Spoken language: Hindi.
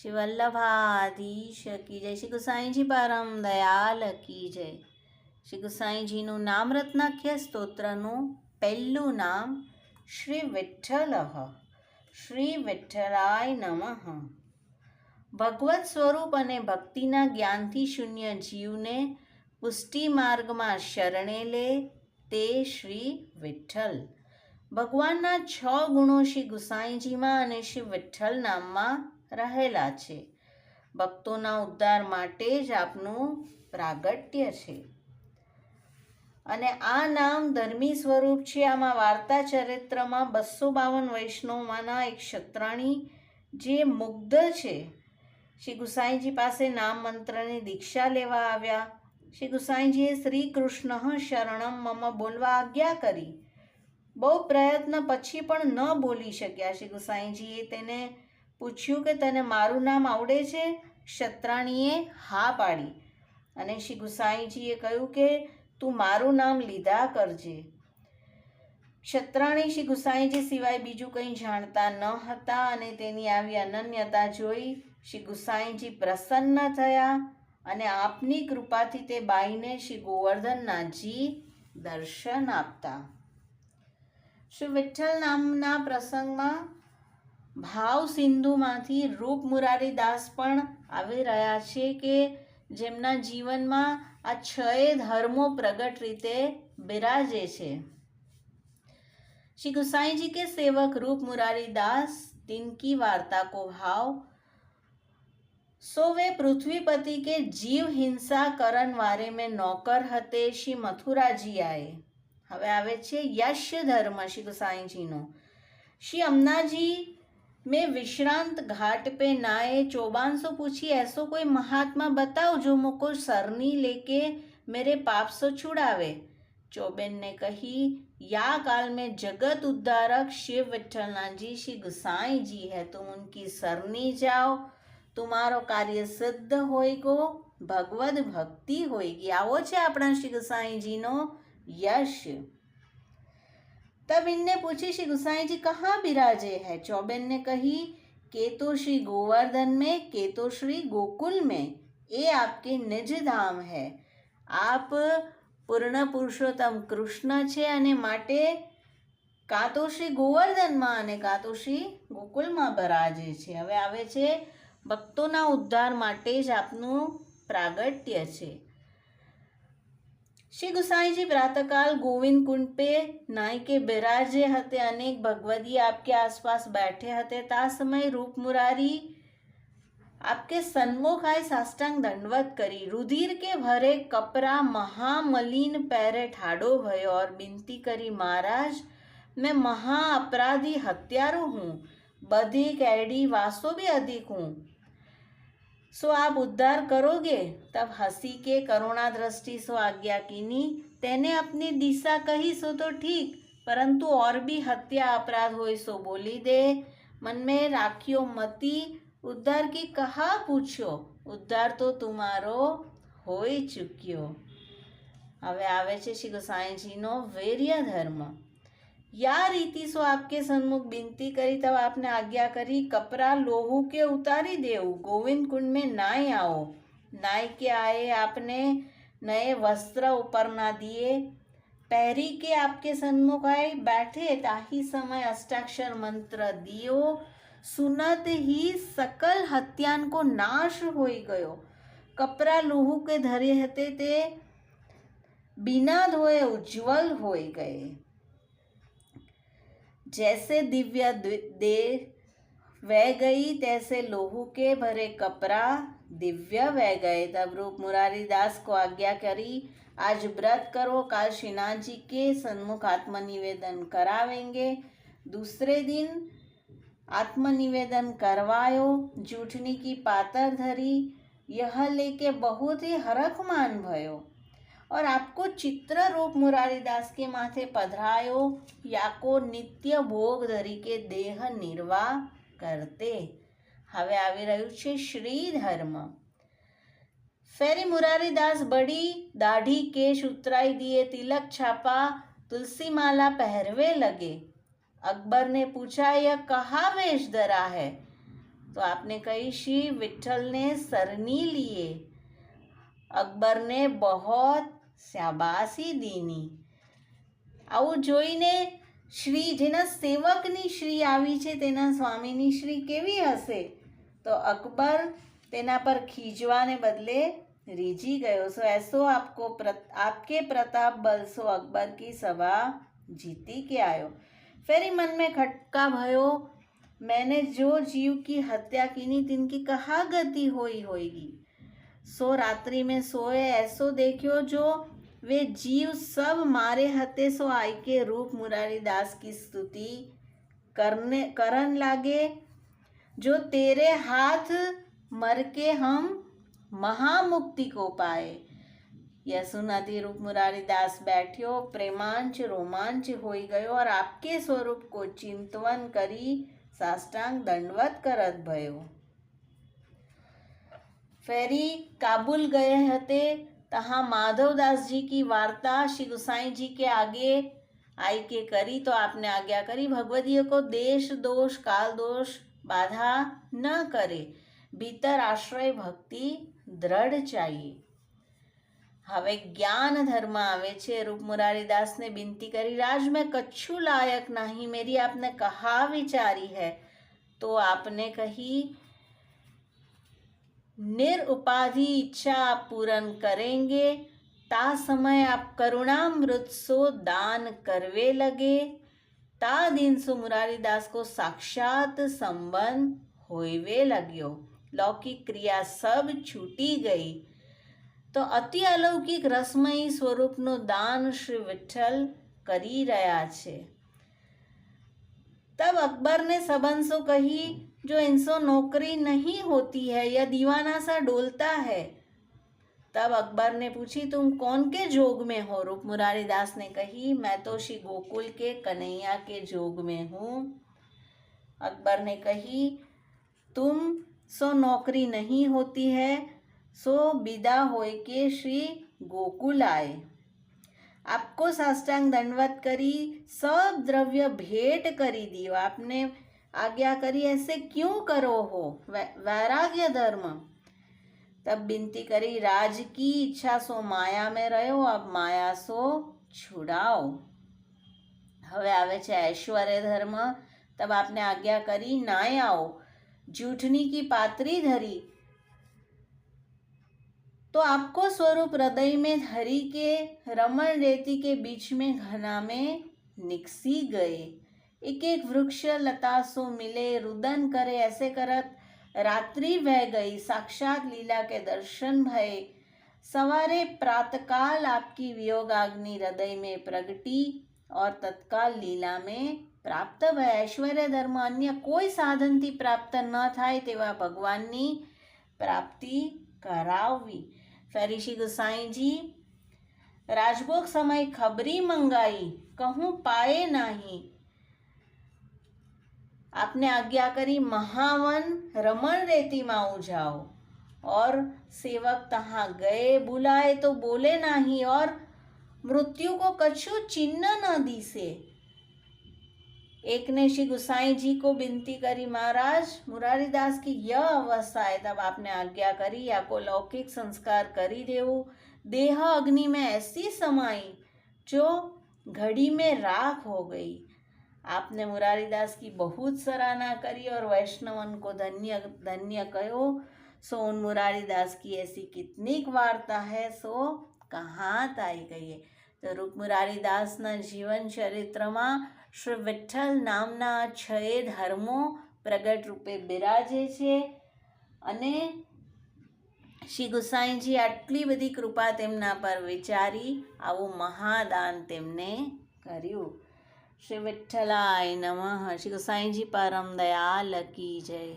श्री વલ્લભાધીશ કી જય, શ્રી ગુસાઈજી પરમ દયાલ કી જય। શ્રી ગુસાઈજીનું નામ રત્નાખ્ય સ્તોત્રનું પહેલું નામ શ્રી વિઠ્ઠલઃ। શ્રી વિઠ્ઠલાય નમઃ। ભગવત સ્વરૂપ અને ભક્તિના જ્ઞાનથી શૂન્ય જીવને પુષ્ટિ માર્ગમાં શરણે લે તે શ્રી વિઠ્ઠલ। ભગવાનના 6 ગુણો શ્રી ગુસાઈજીમાં અને શ્રી વિઠ્ઠલ નામમાં રહેલા છે। ભક્તોના ઉદ્ધાર માટે જ આપનું પ્રાગટ્ય છે અને આ નામ ધર્મી સ્વરૂપ છે। આમાં વાર્તા ચરિત્રમાં 252 વૈષ્ણવમાંના એક ક્ષત્રાણી જે મુગ્ધ છે, શ્રી ગુસાઈજી પાસે નામ મંત્રની દીક્ષા લેવા આવ્યા। શ્રી ગુસાઈજીએ શ્રી કૃષ્ણ શરણમ મમ બોલવા આજ્ઞા કરી। બહુ પ્રયત્ન પછી પણ ન બોલી શક્યા। શ્રી ગુસાઈજીએ તેને પૂછ્યું કે તને મારું નામ આવડે છે? ક્ષત્રાણીએ હા પાડી અને શ્રી ગુસાઈજીએ કહ્યું કે તું મારું નામ લીધા કરજે। ક્ષત્રાણી શ્રી ગુસાઈજી સિવાય બીજું કંઈ જાણતા ન હતા અને તેની આવી અનન્યતા જોઈ શ્રી ગુસાઈજી પ્રસન્ન થયા અને આપની કૃપાથી તે બાઈને શ્રી ગોવર્ધનનાથજી દર્શન આપતા। શ્રી વિઠ્ઠલ નામના પ્રસંગમાં ભાવ સિંધુમાંથી રૂપ મુરારી દાસ પણ આવી રહ્યા છે કે જેમના જીવનમાં આ 6 ધર્મો પ્રગટ રીતે બિરાજે છે। श्री गुसाई जी के सेवक रूप मुरारी दास दिन की वार्ता को भाव। सो वे पृथ्वीपति के जीव हिंसा करण वारे में नौकर हते श्री मथुरा जी आए। हवे आवे छे यश धर्म श्री गुसाई जी नो। श्री अमना जी में विश्रांत घाट पे नाए। चौबान सो पूछी ऐसो कोई महात्मा बताओ जो मुझको सरनी लेके मेरे पाप से छुड़ावे। चौबेन ने कही या काल में जगत उद्धारक शिव विठ्ठलनाथ जी श्री गुसाई जी है, तुम उनकी सरनी जाओ, तुम्हारो कार्य सिद्ध होएगो, भगवद भक्ति होएगी। आवो छे अपना श्री गुसाई जी नो यश। तब इनने पूछी श्री गुसाई जी कहाँ बिराजे है? चौबेन ने कही के तो श्री गोवर्धन में, के तो श्री गोकुल में, ये आपके निज धाम है। आप पूर्ण पुरुषोत्तम कृष्ण छे अने माटे का तो श्री गोवर्धन में अने का तो श्री गोकुल में बराजे छे। हवे आवे छे भक्तोना उद्धार माटे ज आपनुं प्रागट्य छे। श्री गुसाई जी प्रातःकाल गोविंद कुंड पे नाई के बिराजे हते। अनेक भगवदी आपके आसपास बैठे हते। ता समय रूप मुरारी आपके सन्मुख आए साष्टांग दंडवत करी। रुधिर के भरे कपरा महामलिन पैरे ठाड़ो भयो और विनती करी, महाराज मैं महा अपराधी हत्यारो हूँ, बधी कैडी वासो भी अधिक हूँ, सो आप उद्धार करोगे? तब हंसी के करुणा दृष्टि सो आज्ञा कीनी। तेने अपनी दिशा कही सो तो ठीक, परंतु और भी हत्या अपराध होए सो बोली दे। मन में राखियो मती, उद्धार की कहा पूछो, उद्धार तो तुम्हारो होई चुक्यो। हवे आवे छे श्री गोसाई जी नो वीर्य धर्म। या रीति सो आपके सन्मुख विनती करी। तब आपने आज्ञा करी कपरा लोहू के उतारी देऊ, गोविंद कुंड में नाय आओ। नाय के आए, आपने नए वस्त्र ऊपर ना दिए, पहरी के आपके सन्मुख आए बैठे। ताही समय अष्टाक्षर मंत्र दियो, सुनत ही सकल हत्यान को नाश होई गयो। कपरा लोहू के धरे हते ते बिना धोए उज्जवल होई गए। जैसे दिव्य देह वह गई, तैसे लोहू के भरे कपरा दिव्य वह गए। तब रूप मुरारी दास को आज्ञा करी, आज व्रत करो, काल श्रीनाथ जी के सन्मुख आत्मनिवेदन करावेंगे। दूसरे दिन आत्मनिवेदन करवायो। जूठनी की पातर धरी, यह लेके बहुत ही हरखमान भयो और आपको चित्र रूप मुरारी दास के माथे पधरायो। याको नित्य भोग धरी के देह निर्वाह करते। हवे आवी रह्यु छे श्री धर्म। फेरी मुरारी दास बड़ी दाढ़ी केश उतराई दिए, तिलक छापा, तुलसी माला पहरवे लगे। अकबर ने पूछा यह कहा वेश धरा है? तो आपने कही श्री विठल ने सरनी लिए, અકબરને બહોત શાબાશી દીની। આવું જોઈને શ્રી જેના સેવકની શ્રી આવી છે તેના સ્વામીની શ્રી કેવી હશે? તો અકબર તેના પર ખીજવાને બદલે રીઝી ગયો। સો ऐसो आपके प्रताप बल सो अकबर की सभा जीती के आयो। फिर ही मन में खटका भयो, मैंने जो जीव की हत्या कीनी तिनकी कहाँ गति होई होगी। सो रात्रि में सोए ऐसो देखियो, जो वे जीव सब मारे हते सो आई के रूप मुरारी दास की स्तुति करन लागे। जो तेरे हाथ मर के हम महामुक्ति को पाए। यह सुनाती रूप मुरारी दास बैठ्यो, प्रेमांच रोमांच होई गयो और आपके स्वरूप को चिंतवन करी साष्टांग दंडवत करत भयो। फेरी काबुल गए हते, तहाँ माधवदास जी की वार्ता श्री गुसाई जी के आगे आई के करी। तो आपने आज्ञा करी, भगवदियों को देश दोष काल दोष बाधा न करे, भीतर आश्रय भक्ति दृढ़ चाहिए। હવે જ્ઞાન ધર્મ આવે છે। રૂપ મુરારીદાસ ने विनती करी, राज में कछु लायक नहीं, मेरी आपने कहा विचारी है। तो आपने कही, निरुपाधि इच्छा आप पूर्ण करेंगे, ता समय आप करुणामृत सो दान करवे लगे। ता दिन सो मुरारीदास को साक्षात संबंध होवे लग्यो, लौकिक क्रिया सब छूटी गई। तो अति अलौकिक रसमयी स्वरूपनो दान श्री विठ्ठल करी रहा छे। तब अकबर ने सबन सो कही, जो इनसो नौकरी नहीं होती है, यह दीवाना सा डोलता है। तब अकबर ने पूछी, तुम कौन के जोग में हो? रूप मुरारी दास ने कही, मैं तो श्री गोकुल के कन्हैया के जोग में हूँ। अकबर ने कही, तुम सो नौकरी नहीं होती है, सो विदा होय के श्री गोकुल आए। आपको साष्टांग दंडवत करी, सब द्रव्य भेंट करी दियो। आपने आज्ञा करी, ऐसे क्यों करो हो? वैराग्य धर्म। तब विनती करी, राज की इच्छा सो माया में रहो, अब माया सो छुड़ाओ। हवे आवे छे ऐश्वर्य धर्म। तब आपने आज्ञा करी, नाय आओ। जूठनी की पात्री धरी, तो आपको स्वरूप हृदय में धरी के रमण रेती के बीच में घना में निकसी गए। एक एक वृक्ष लता सो मिले, रुदन करे, ऐसे करत रात्रि बह गई। साक्षात लीला के दर्शन भये। सवारे प्रातकाल आपकी वियोगाग्नि हृदय में प्रगटी और तत्काल लीला में प्राप्त भय। ऐश्वर्य धर्म अन्य कोई साधन थी प्राप्त न थाय तेवा भगवाननी प्राप्ति करावी। फेरी श्री गोसाई जी, राजभोग समय खबरी मंगाई, कहूँ पाए नहीं। आपने आज्ञा करी, महावन रमण रेती माऊ जाओ। और सेवक तहाँ गए, बुलाए तो बोले नहीं, और मृत्यु को कछु चिन्ह न दिसे। एक ने श्री गुसाई जी को विनती करी, महाराज मुरारीदास की यह अवस्था है। तब आपने आज्ञा करी, या को लौकिक संस्कार करी देऊ। देह अग्नि में ऐसी समाई जो घड़ी में राख हो गई। आपने मुरारीदास की बहुत सराहना करी और वैष्णवन को धन्य धन्य कहो। सो उन मुरारीदास की ऐसी कितनी वार्ता है, सो कहाँ आई गई है। तो रूप मुरारीदास ना जीवन चरित्र में श्री विठ्ठल नामना 6 धर्मो प्रगट रूपे बिराजे छे। अने श्री गुसाईजी आटली बधी कृपा तेमना पर विचारी आवुं महादान तेमने कर्युं। श्री विठ्ठलाय नमः। श्री गुसाईजी परम दयाल की जय।